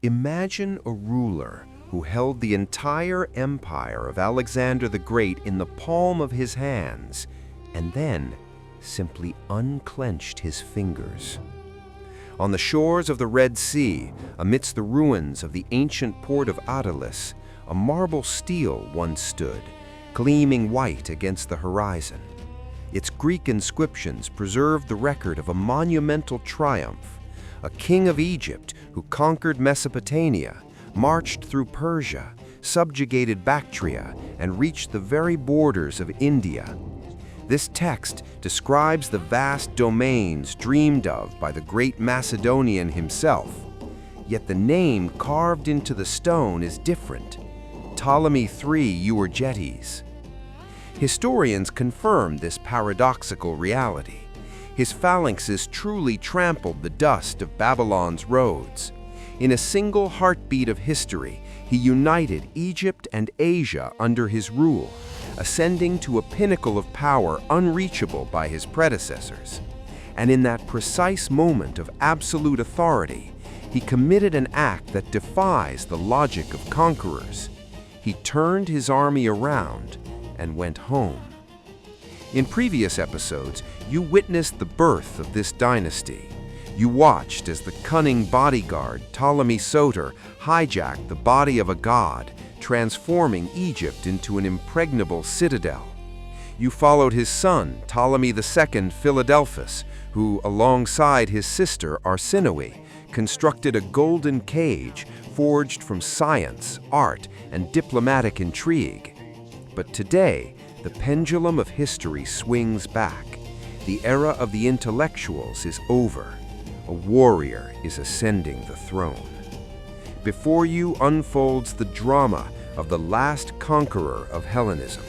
Imagine a ruler who held the entire empire of Alexander the Great in the palm of his hands, and then simply unclenched his fingers. On the shores of the Red Sea, amidst the ruins of the ancient port of Adulis, a marble stele once stood, gleaming white against the horizon. Its Greek inscriptions preserved the record of a monumental triumph, a king of Egypt who conquered Mesopotamia, marched through Persia, subjugated Bactria, and reached the very borders of India. This text describes the vast domains dreamed of by the great Macedonian himself, yet the name carved into the stone is different: Ptolemy III Euergetes. Historians confirm this paradoxical reality. His phalanxes truly trampled the dust of Babylon's roads. In a single heartbeat of history, he united Egypt and Asia under his rule, ascending to a pinnacle of power unreachable by his predecessors. And in that precise moment of absolute authority, he committed an act that defies the logic of conquerors. He turned his army around and went home. In previous episodes, you witnessed the birth of this dynasty. You watched as the cunning bodyguard Ptolemy Soter hijacked the body of a god, transforming Egypt into an impregnable citadel. You followed his son, Ptolemy II Philadelphus, who, alongside his sister Arsinoe, constructed a golden cage forged from science, art, and diplomatic intrigue. But today, the pendulum of history swings back. The era of the intellectuals is over. A warrior is ascending the throne. Before you unfolds the drama of the last conqueror of Hellenism.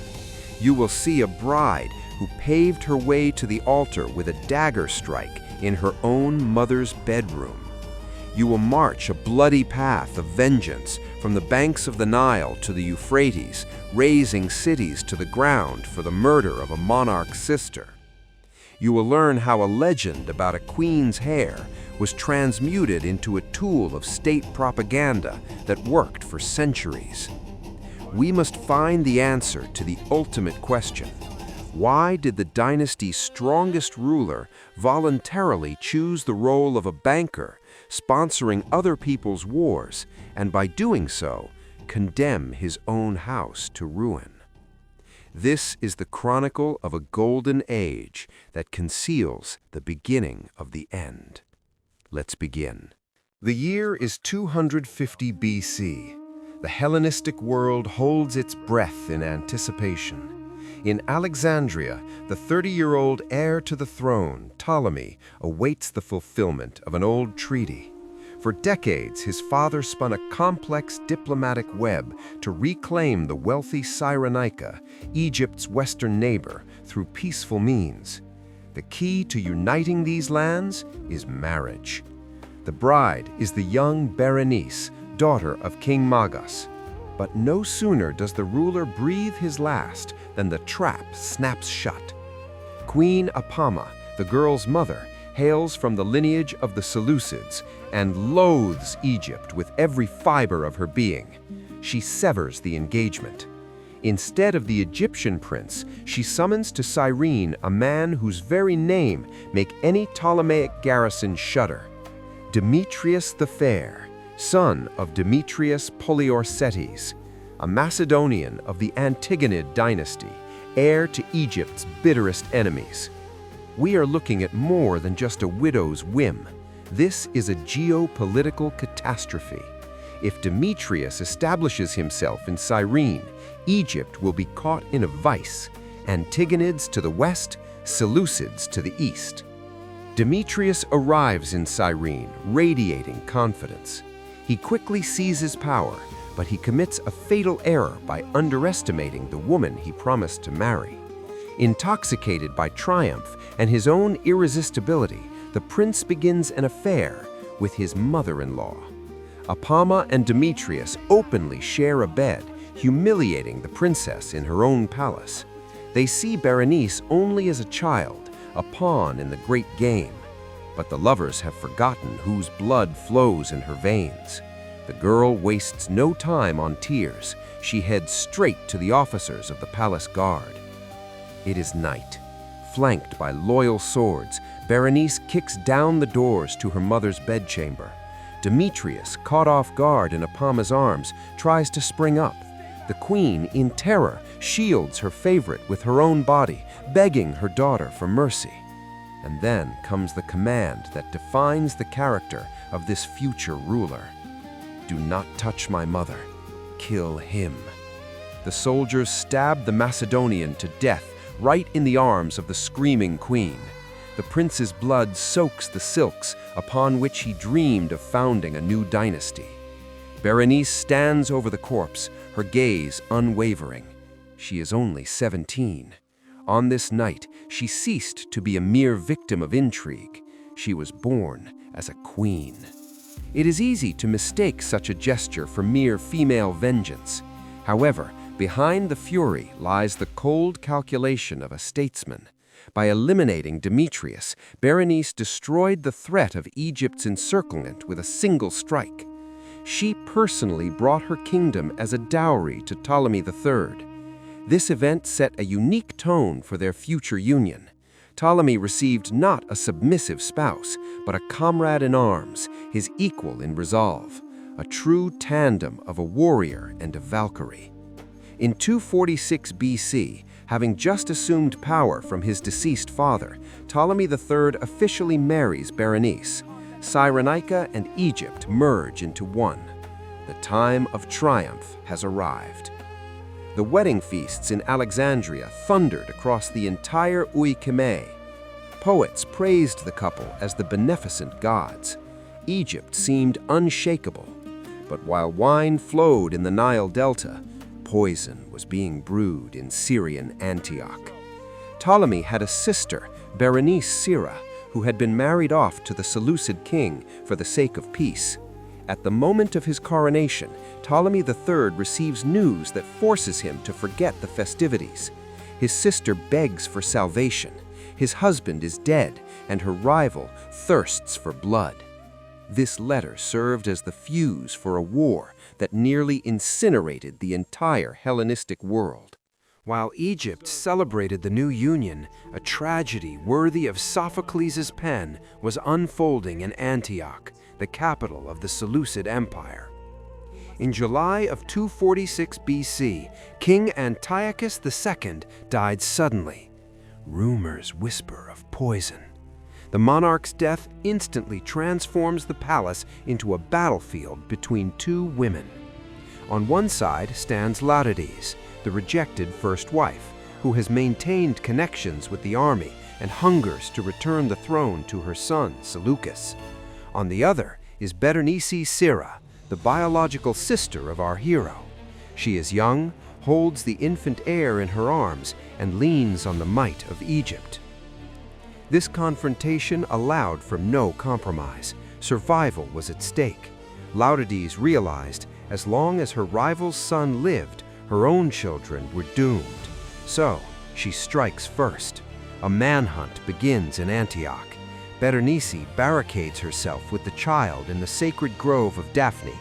You will see a bride who paved her way to the altar with a dagger strike in her own mother's bedroom. You will march a bloody path of vengeance from the banks of the Nile to the Euphrates, razing cities to the ground for the murder of a monarch's sister. You will learn how a legend about a queen's hair was transmuted into a tool of state propaganda that worked for centuries. We must find the answer to the ultimate question. Why did the dynasty's strongest ruler voluntarily choose the role of a banker, sponsoring other people's wars, and by doing so, condemn his own house to ruin? This is the chronicle of a golden age that conceals the beginning of the end. Let's begin. The year is 250 BC. The Hellenistic world holds its breath in anticipation. In Alexandria, the 30-year-old heir to the throne, Ptolemy, awaits the fulfillment of an old treaty. For decades, his father spun a complex diplomatic web to reclaim the wealthy Cyrenaica, Egypt's western neighbor, through peaceful means. The key to uniting these lands is marriage. The bride is the young Berenice, daughter of King Magas. But no sooner does the ruler breathe his last than the trap snaps shut. Queen Apama, the girl's mother, hails from the lineage of the Seleucids and loathes Egypt with every fiber of her being. She severs the engagement. Instead of the Egyptian prince, she summons to Cyrene a man whose very name make any Ptolemaic garrison shudder: Demetrius the Fair, son of Demetrius Poliorcetes, a Macedonian of the Antigonid dynasty, heir to Egypt's bitterest enemies. We are looking at more than just a widow's whim. This is a geopolitical catastrophe. If Demetrius establishes himself in Cyrene, Egypt will be caught in a vice, Antigonids to the west, Seleucids to the east. Demetrius arrives in Cyrene, radiating confidence. He quickly seizes power, but he commits a fatal error by underestimating the woman he promised to marry. Intoxicated by triumph and his own irresistibility, the prince begins an affair with his mother-in-law. Apama and Demetrius openly share a bed, humiliating the princess in her own palace. They see Berenice only as a child, a pawn in the great game. But the lovers have forgotten whose blood flows in her veins. The girl wastes no time on tears. She heads straight to the officers of the palace guard. It is night. Flanked by loyal swords, Berenice kicks down the doors to her mother's bedchamber. Demetrius, caught off guard in Apama's arms, tries to spring up. The queen, in terror, shields her favorite with her own body, begging her daughter for mercy. And then comes the command that defines the character of this future ruler. Do not touch my mother. Kill him. The soldiers stab the Macedonian to death right in the arms of the screaming queen. The prince's blood soaks the silks upon which he dreamed of founding a new dynasty. Berenice stands over the corpse, her gaze unwavering. She is only 17. On this night, she ceased to be a mere victim of intrigue. She was born as a queen. It is easy to mistake such a gesture for mere female vengeance. However, behind the fury lies the cold calculation of a statesman. By eliminating Demetrius, Berenice destroyed the threat of Egypt's encirclement with a single strike. She personally brought her kingdom as a dowry to Ptolemy III. This event set a unique tone for their future union. Ptolemy received not a submissive spouse, but a comrade in arms, his equal in resolve, a true tandem of a warrior and a Valkyrie. In 246 BC, having just assumed power from his deceased father, Ptolemy III officially marries Berenice. Cyrenaica and Egypt merge into one. The time of triumph has arrived. The wedding feasts in Alexandria thundered across the entire Oikoumene. Poets praised the couple as the beneficent gods. Egypt seemed unshakable. But while wine flowed in the Nile Delta, poison was being brewed in Syrian Antioch. Ptolemy had a sister, Berenice Syra, who had been married off to the Seleucid king for the sake of peace. At the moment of his coronation, Ptolemy III receives news that forces him to forget the festivities. His sister begs for salvation. His husband is dead, and her rival thirsts for blood. This letter served as the fuse for a war that nearly incinerated the entire Hellenistic world. While Egypt celebrated the new union, a tragedy worthy of Sophocles' pen was unfolding in Antioch, the capital of the Seleucid Empire. In July of 246 BC, King Antiochus II died suddenly. Rumors whisper of poison. The monarch's death instantly transforms the palace into a battlefield between two women. On one side stands Laodice, the rejected first wife, who has maintained connections with the army and hungers to return the throne to her son, Seleucus. On the other is Berenice Syra, the biological sister of our hero. She is young, holds the infant heir in her arms, and leans on the might of Egypt. This confrontation allowed for no compromise. Survival was at stake. Laodice realized as long as her rival's son lived, her own children were doomed. So, she strikes first. A manhunt begins in Antioch. Berenice barricades herself with the child in the sacred grove of Daphne,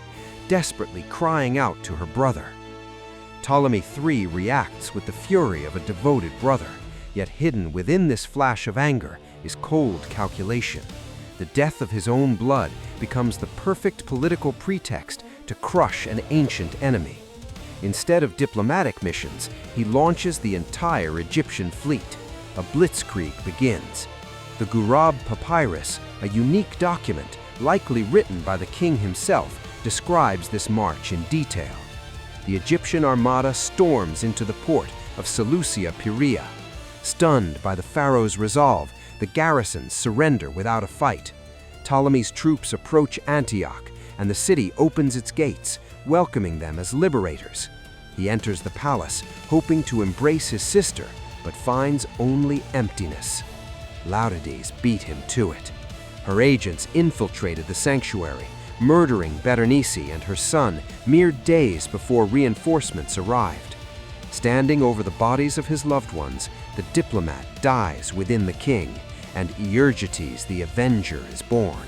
desperately crying out to her brother. Ptolemy III reacts with the fury of a devoted brother, yet hidden within this flash of anger is cold calculation. The death of his own blood becomes the perfect political pretext to crush an ancient enemy. Instead of diplomatic missions, he launches the entire Egyptian fleet. A blitzkrieg begins. The Ghurab Papyrus, a unique document, likely written by the king himself, describes this march in detail. The Egyptian armada storms into the port of Seleucia Pieria. Stunned by the pharaoh's resolve, the garrisons surrender without a fight. Ptolemy's troops approach Antioch, and the city opens its gates, welcoming them as liberators. He enters the palace, hoping to embrace his sister, but finds only emptiness. Laodice beat him to it. Her agents infiltrated the sanctuary, murdering Berenice and her son mere days before reinforcements arrived. Standing over the bodies of his loved ones, the diplomat dies within the king, and Euergetes the Avenger is born.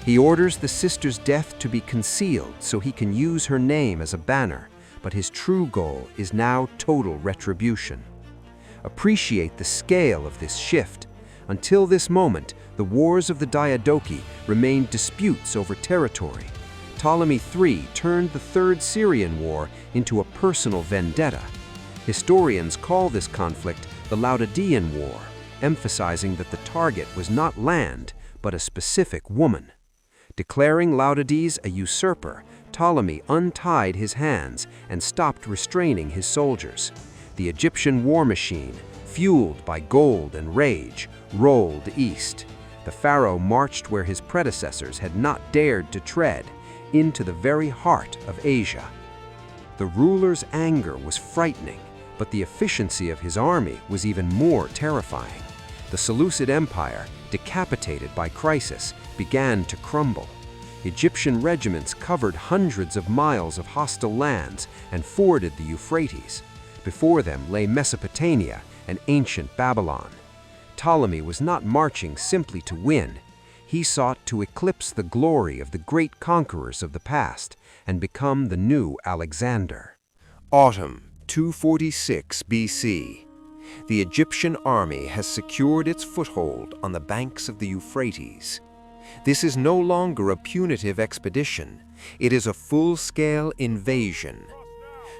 He orders the sister's death to be concealed so he can use her name as a banner, but his true goal is now total retribution. Appreciate the scale of this shift. Until this moment, the wars of the Diadochi remained disputes over territory. Ptolemy III turned the Third Syrian War into a personal vendetta. Historians call this conflict the Laodicean War, emphasizing that the target was not land, but a specific woman. Declaring Laodices a usurper, Ptolemy untied his hands and stopped restraining his soldiers. The Egyptian war machine, fueled by gold and rage, rolled east. The pharaoh marched where his predecessors had not dared to tread, into the very heart of Asia. The ruler's anger was frightening, but the efficiency of his army was even more terrifying. The Seleucid Empire, decapitated by crisis, began to crumble. Egyptian regiments covered hundreds of miles of hostile lands and forded the Euphrates. Before them lay Mesopotamia and ancient Babylon. Ptolemy was not marching simply to win. He sought to eclipse the glory of the great conquerors of the past and become the new Alexander. Autumn 246 BC. The Egyptian army has secured its foothold on the banks of the Euphrates. This is no longer a punitive expedition. It is a full-scale invasion.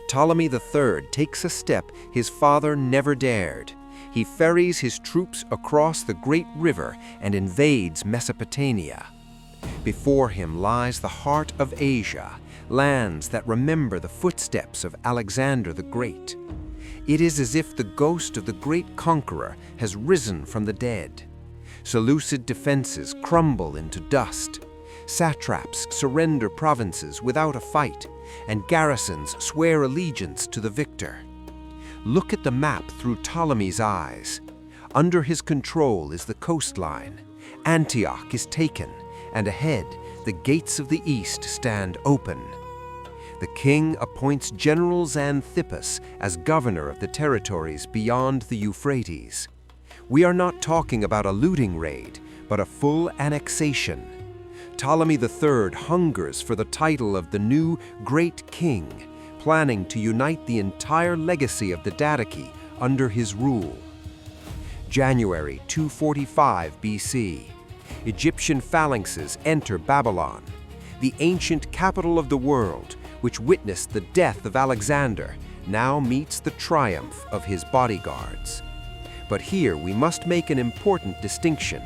Ptolemy III takes a step his father never dared. He ferries his troops across the great river and invades Mesopotamia. Before him lies the heart of Asia, lands that remember the footsteps of Alexander the Great. It is as if the ghost of the great conqueror has risen from the dead. Seleucid defenses crumble into dust. Satraps surrender provinces without a fight, and garrisons swear allegiance to the victor. Look at the map through Ptolemy's eyes. Under his control is the coastline. Antioch is taken, and ahead, the gates of the east stand open. The king appoints General Xanthippus as governor of the territories beyond the Euphrates. We are not talking about a looting raid, but a full annexation. Ptolemy III hungers for the title of the new great king, planning to unite the entire legacy of the Diadochi under his rule. January 245 BC. Egyptian phalanxes enter Babylon, the ancient capital of the world, which witnessed the death of Alexander, now meets the triumph of his bodyguards. But here we must make an important distinction.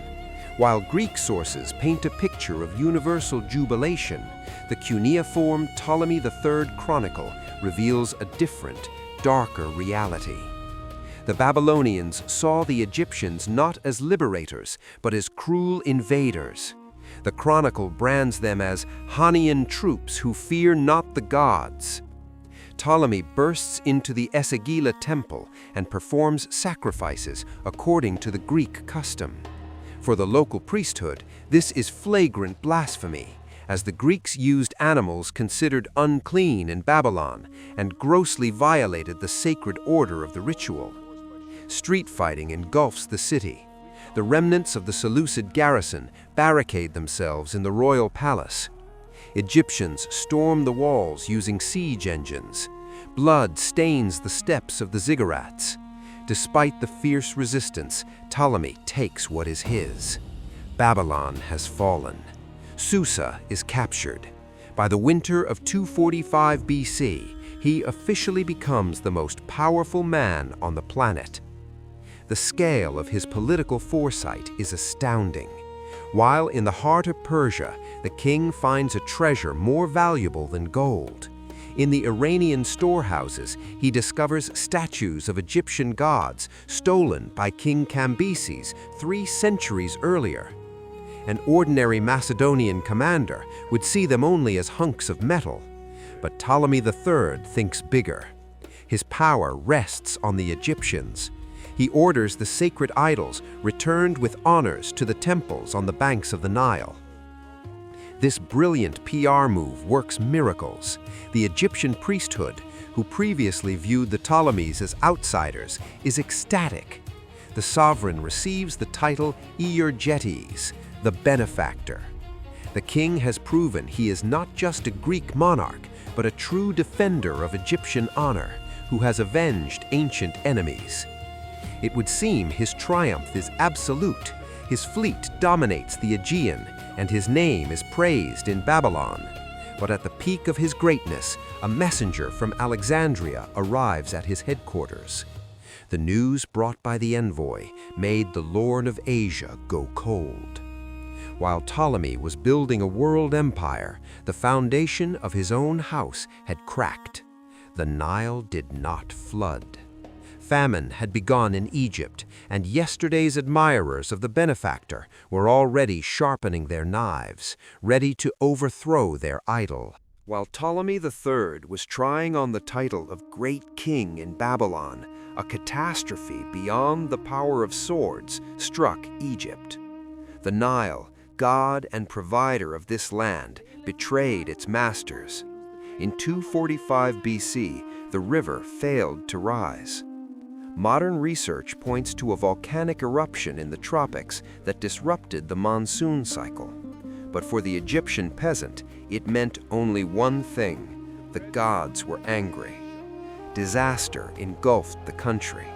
While Greek sources paint a picture of universal jubilation, the cuneiform Ptolemy III Chronicle reveals a different, darker reality. The Babylonians saw the Egyptians not as liberators, but as cruel invaders. The Chronicle brands them as Hannian troops who fear not the gods. Ptolemy bursts into the Esagila temple and performs sacrifices according to the Greek custom. For the local priesthood, this is flagrant blasphemy, as the Greeks used animals considered unclean in Babylon and grossly violated the sacred order of the ritual. Street fighting engulfs the city. The remnants of the Seleucid garrison barricade themselves in the royal palace. Egyptians storm the walls using siege engines. Blood stains the steps of the ziggurats. Despite the fierce resistance, Ptolemy takes what is his. Babylon has fallen. Susa is captured. By the winter of 245 BC, he officially becomes the most powerful man on the planet. The scale of his political foresight is astounding. While in the heart of Persia, the king finds a treasure more valuable than gold. In the Iranian storehouses, he discovers statues of Egyptian gods stolen by King Cambyses 3 centuries earlier. An ordinary Macedonian commander would see them only as hunks of metal, but Ptolemy III thinks bigger. His power rests on the Egyptians. He orders the sacred idols returned with honors to the temples on the banks of the Nile. This brilliant PR move works miracles. The Egyptian priesthood, who previously viewed the Ptolemies as outsiders, is ecstatic. The sovereign receives the title Euergetes, the benefactor. The king has proven he is not just a Greek monarch, but a true defender of Egyptian honor, who has avenged ancient enemies. It would seem his triumph is absolute. His fleet dominates the Aegean, and his name is praised in Babylon. But at the peak of his greatness, a messenger from Alexandria arrives at his headquarters. The news brought by the envoy made the Lord of Asia go cold. While Ptolemy was building a world empire, the foundation of his own house had cracked. The Nile did not flood. Famine had begun in Egypt, and yesterday's admirers of the benefactor were already sharpening their knives, ready to overthrow their idol. While Ptolemy III was trying on the title of Great King in Babylon, a catastrophe beyond the power of swords struck Egypt. The Nile, god and provider of this land, betrayed its masters. In 245 BC, the river failed to rise. Modern research points to a volcanic eruption in the tropics that disrupted the monsoon cycle. But for the Egyptian peasant, it meant only one thing: the gods were angry. Disaster engulfed the country,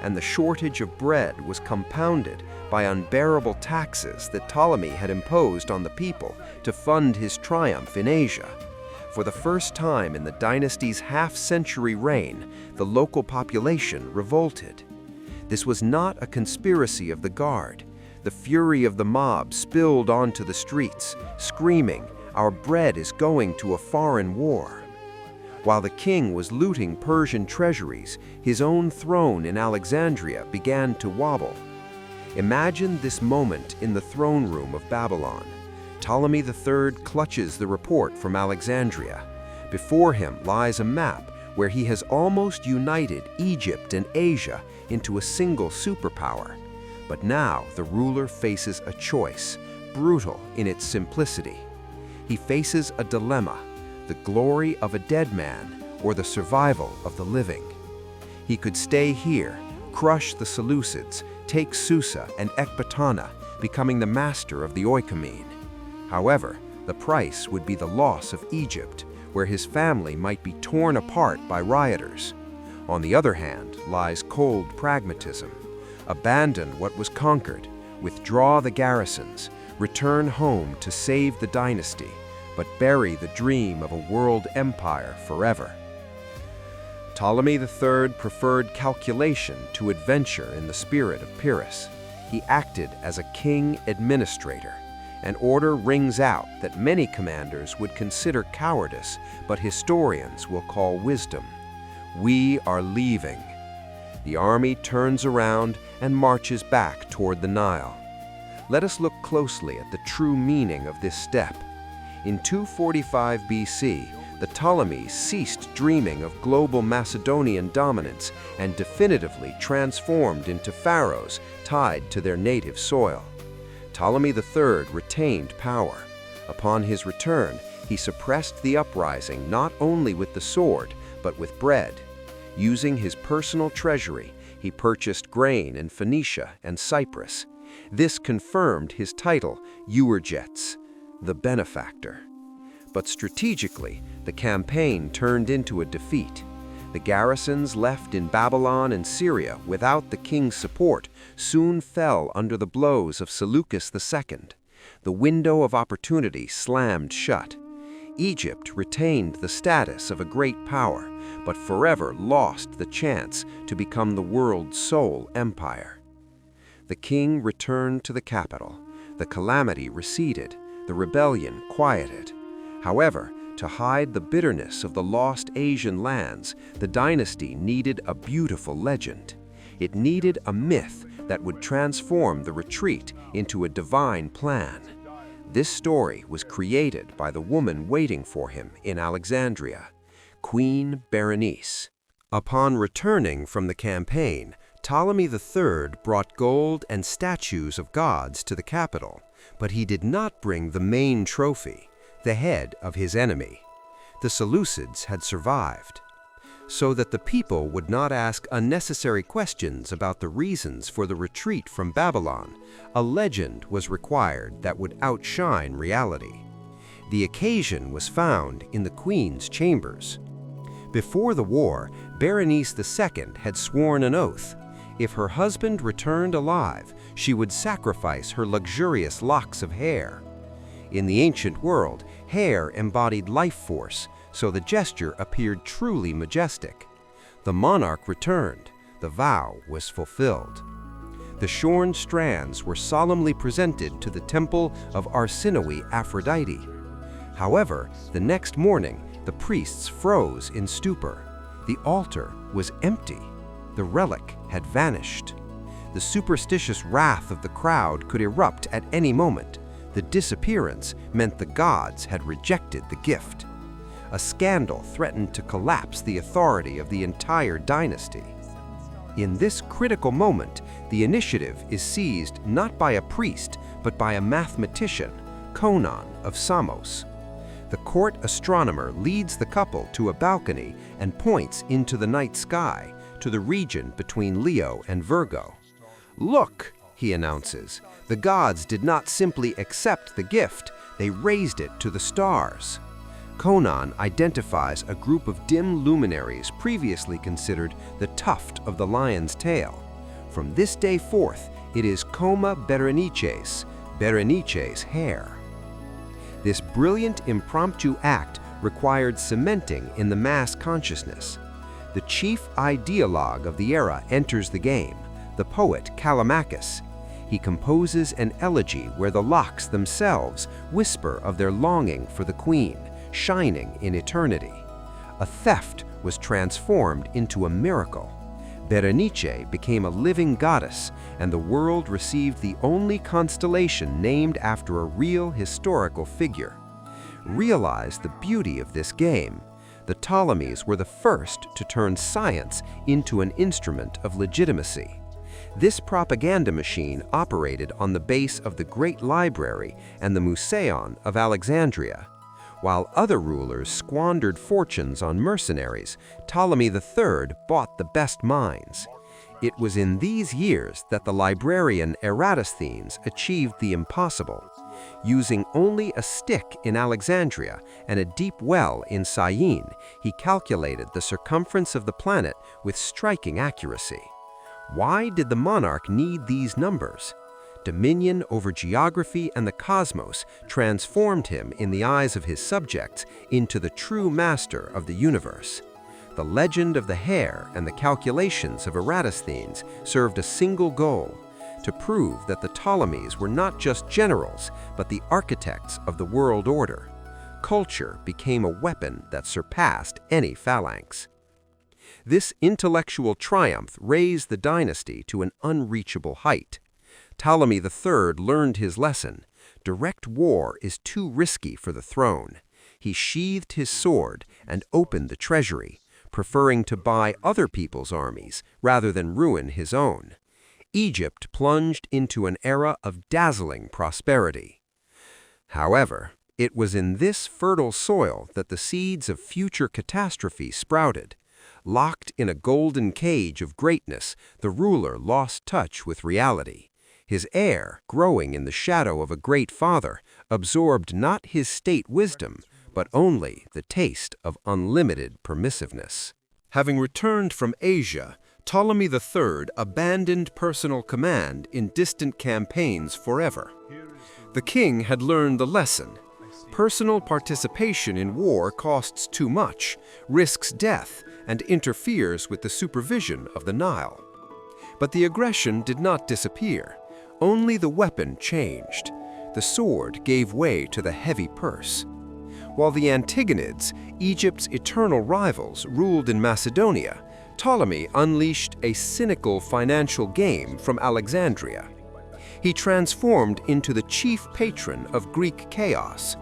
and the shortage of bread was compounded by unbearable taxes that Ptolemy had imposed on the people to fund his triumph in Asia. For the first time in the dynasty's half-century reign, the local population revolted. This was not a conspiracy of the guard. The fury of the mob spilled onto the streets, screaming, "Our bread is going to a foreign war." While the king was looting Persian treasuries, his own throne in Alexandria began to wobble. Imagine this moment in the throne room of Babylon. Ptolemy III clutches the report from Alexandria. Before him lies a map where he has almost united Egypt and Asia into a single superpower. But now the ruler faces a choice, brutal in its simplicity. He faces a dilemma: the glory of a dead man or the survival of the living. He could stay here, crush the Seleucids, take Susa and Ecbatana, becoming the master of the Oikoumene. However, the price would be the loss of Egypt, where his family might be torn apart by rioters. On the other hand lies cold pragmatism. Abandon what was conquered, withdraw the garrisons, return home to save the dynasty, but bury the dream of a world empire forever. Ptolemy III preferred calculation to adventure in the spirit of Pyrrhus. He acted as a king administrator. An order rings out that many commanders would consider cowardice, but historians will call wisdom. We are leaving. The army turns around and marches back toward the Nile. Let us look closely at the true meaning of this step. In 245 BC, the Ptolemies ceased dreaming of global Macedonian dominance and definitively transformed into pharaohs tied to their native soil. Ptolemy III retained power. Upon his return, he suppressed the uprising not only with the sword, but with bread. Using his personal treasury, he purchased grain in Phoenicia and Cyprus. This confirmed his title, Euergetes, the benefactor. But strategically, the campaign turned into a defeat. The garrisons left in Babylon and Syria without the king's support soon fell under the blows of Seleucus II. The window of opportunity slammed shut. Egypt retained the status of a great power, but forever lost the chance to become the world's sole empire. The king returned to the capital. The calamity receded, the rebellion quieted. However, to hide the bitterness of the lost Asian lands, the dynasty needed a beautiful legend. It needed a myth that would transform the retreat into a divine plan. This story was created by the woman waiting for him in Alexandria, Queen Berenice. Upon returning from the campaign, Ptolemy III brought gold and statues of gods to the capital, but he did not bring the main trophy, the head of his enemy. The Seleucids had survived. So that the people would not ask unnecessary questions about the reasons for the retreat from Babylon, a legend was required that would outshine reality. The occasion was found in the queen's chambers. Before the war, Berenice II had sworn an oath. If her husband returned alive, she would sacrifice her luxurious locks of hair. In the ancient world, hair embodied life force, so the gesture appeared truly majestic. The monarch returned. The vow was fulfilled. The shorn strands were solemnly presented to the temple of Arsinoe Aphrodite. However, the next morning, the priests froze in stupor. The altar was empty. The relic had vanished. The superstitious wrath of the crowd could erupt at any moment. The disappearance meant the gods had rejected the gift. A scandal threatened to collapse the authority of the entire dynasty. In this critical moment, the initiative is seized not by a priest, but by a mathematician, Conon of Samos. The court astronomer leads the couple to a balcony and points into the night sky, to the region between Leo and Virgo. "Look," he announces, "the gods did not simply accept the gift, they raised it to the stars." Conon identifies a group of dim luminaries previously considered the tuft of the lion's tail. From this day forth, it is Coma Berenices, Berenice's hair. This brilliant impromptu act required cementing in the mass consciousness. The chief ideologue of the era enters the game, the poet Callimachus. He composes an elegy where the locks themselves whisper of their longing for the queen, shining in eternity. A theft was transformed into a miracle. Berenice became a living goddess, and the world received the only constellation named after a real historical figure. Realize the beauty of this game. The Ptolemies were the first to turn science into an instrument of legitimacy. This propaganda machine operated on the base of the Great Library and the Museion of Alexandria. While other rulers squandered fortunes on mercenaries, Ptolemy III bought the best minds. It was in these years that the librarian Eratosthenes achieved the impossible. Using only a stick in Alexandria and a deep well in Syene, he calculated the circumference of the planet with striking accuracy. Why did the monarch need these numbers? Dominion over geography and the cosmos transformed him in the eyes of his subjects into the true master of the universe. The legend of the hair and the calculations of Eratosthenes served a single goal: to prove that the Ptolemies were not just generals, but the architects of the world order. Culture became a weapon that surpassed any phalanx. This intellectual triumph raised the dynasty to an unreachable height. Ptolemy III learned his lesson. Direct war is too risky for the throne. He sheathed his sword and opened the treasury, preferring to buy other people's armies rather than ruin his own. Egypt plunged into an era of dazzling prosperity. However, it was in this fertile soil that the seeds of future catastrophe sprouted. Locked in a golden cage of greatness, the ruler lost touch with reality. His heir, growing in the shadow of a great father, absorbed not his state wisdom, but only the taste of unlimited permissiveness. Having returned from Asia, Ptolemy III abandoned personal command in distant campaigns forever. The king had learned the lesson. Personal participation in war costs too much, risks death, and interferes with the supervision of the Nile. But the aggression did not disappear. Only the weapon changed. The sword gave way to the heavy purse. While the Antigonids, Egypt's eternal rivals, ruled in Macedonia, Ptolemy unleashed a cynical financial game from Alexandria. He transformed into the chief patron of Greek chaos.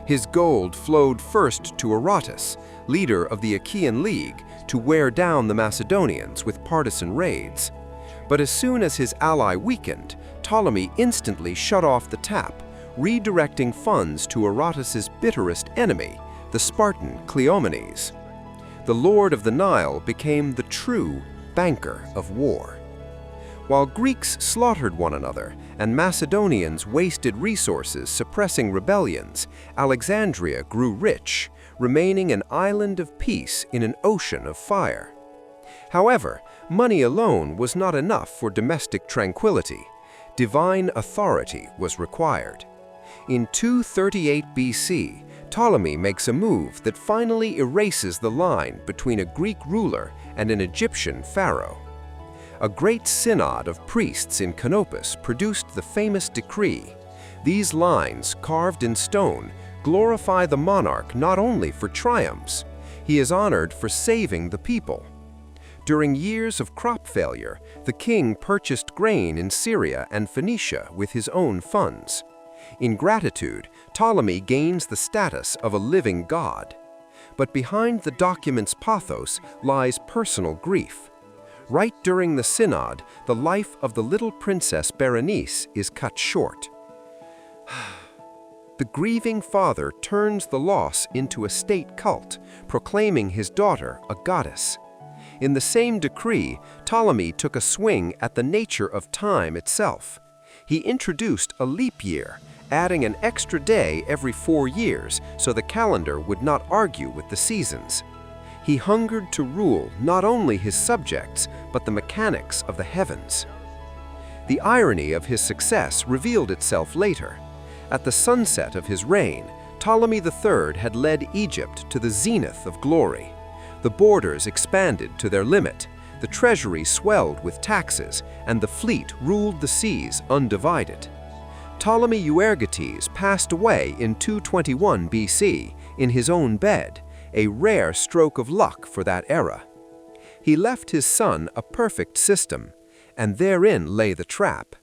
His gold flowed first to Aratus, leader of the Achaean League, to wear down the Macedonians with partisan raids. But as soon as his ally weakened, Ptolemy instantly shut off the tap, redirecting funds to Aratus's bitterest enemy, the Spartan Cleomenes. The lord of the Nile became the true banker of war. While Greeks slaughtered one another and Macedonians wasted resources suppressing rebellions, Alexandria grew rich, remaining an island of peace in an ocean of fire. However, money alone was not enough for domestic tranquility. Divine authority was required. In 238 BC, Ptolemy makes a move that finally erases the line between a Greek ruler and an Egyptian pharaoh. A great synod of priests in Canopus produced the famous decree. These lines, carved in stone, glorify the monarch not only for triumphs. He is honored for saving the people. During years of crop failure, the king purchased grain in Syria and Phoenicia with his own funds. In gratitude, Ptolemy gains the status of a living god. But behind the document's pathos lies personal grief. Right during the synod, the life of the little princess Berenice is cut short. The grieving father turns the loss into a state cult, proclaiming his daughter a goddess. In the same decree, Ptolemy took a swing at the nature of time itself. He introduced a leap year, adding an extra day every 4 years so the calendar would not argue with the seasons. He hungered to rule not only his subjects, but the mechanics of the heavens. The irony of his success revealed itself later. At the sunset of his reign, Ptolemy III had led Egypt to the zenith of glory. The borders expanded to their limit, the treasury swelled with taxes, and the fleet ruled the seas undivided. Ptolemy Euergetes passed away in 221 BC in his own bed, a rare stroke of luck for that era. He left his son a perfect system, and therein lay the trap.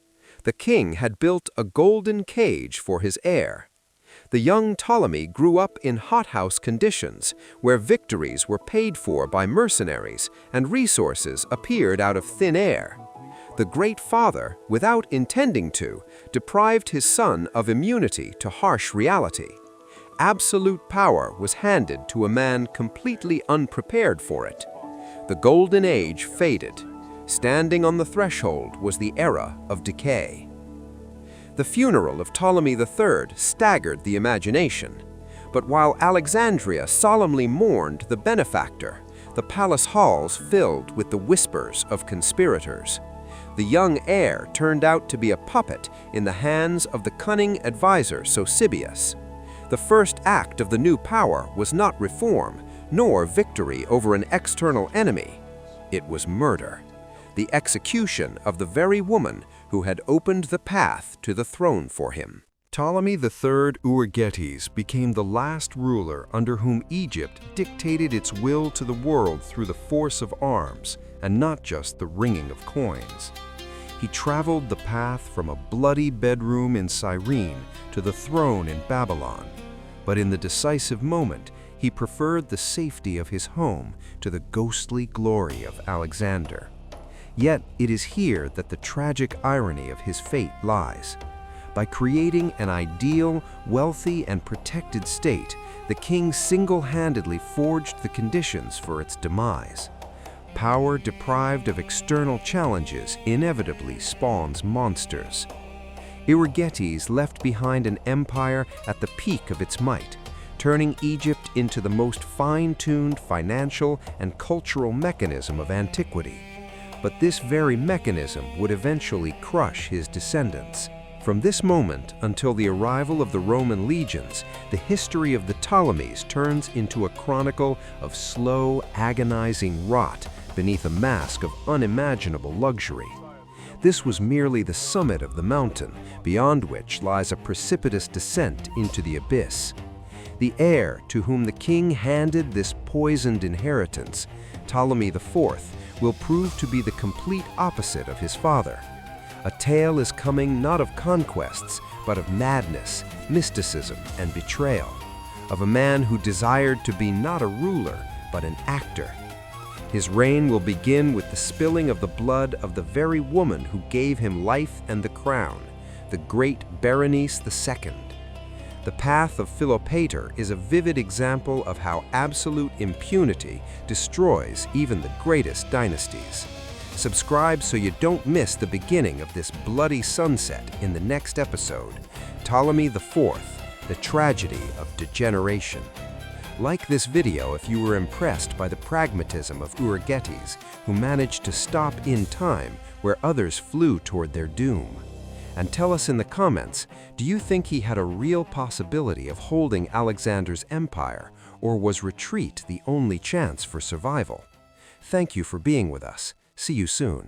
The king had built a golden cage for his heir. The young Ptolemy grew up in hothouse conditions, where victories were paid for by mercenaries and resources appeared out of thin air. The great father, without intending to, deprived his son of immunity to harsh reality. Absolute power was handed to a man completely unprepared for it. The golden age faded. Standing on the threshold was the era of decay. The funeral of Ptolemy III staggered the imagination. But while Alexandria solemnly mourned the benefactor, the palace halls filled with the whispers of conspirators. The young heir turned out to be a puppet in the hands of the cunning advisor Sosibius. The first act of the new power was not reform, nor victory over an external enemy. It was murder, the execution of the very woman who had opened the path to the throne for him. Ptolemy III Euergetes became the last ruler under whom Egypt dictated its will to the world through the force of arms, and not just the ringing of coins. He traveled the path from a bloody bedroom in Cyrene to the throne in Babylon. But in the decisive moment, he preferred the safety of his home to the ghostly glory of Alexander. Yet it is here that the tragic irony of his fate lies. By creating an ideal, wealthy, and protected state, the king single-handedly forged the conditions for its demise. Power deprived of external challenges inevitably spawns monsters. Euergetes left behind an empire at the peak of its might, turning Egypt into the most fine-tuned financial and cultural mechanism of antiquity. But this very mechanism would eventually crush his descendants. From this moment until the arrival of the Roman legions, the history of the Ptolemies turns into a chronicle of slow, agonizing rot beneath a mask of unimaginable luxury. This was merely the summit of the mountain, beyond which lies a precipitous descent into the abyss. The heir to whom the king handed this poisoned inheritance, Ptolemy IV, will prove to be the complete opposite of his father. A tale is coming not of conquests, but of madness, mysticism, and betrayal. Of a man who desired to be not a ruler, but an actor. His reign will begin with the spilling of the blood of the very woman who gave him life and the crown, the great Berenice II. The path of Philopator is a vivid example of how absolute impunity destroys even the greatest dynasties. Subscribe so you don't miss the beginning of this bloody sunset in the next episode, Ptolemy IV, the Tragedy of Degeneration. Like this video if you were impressed by the pragmatism of Euergetes, who managed to stop in time where others flew toward their doom. And tell us in the comments, do you think he had a real possibility of holding Alexander's empire, or was retreat the only chance for survival? Thank you for being with us. See you soon.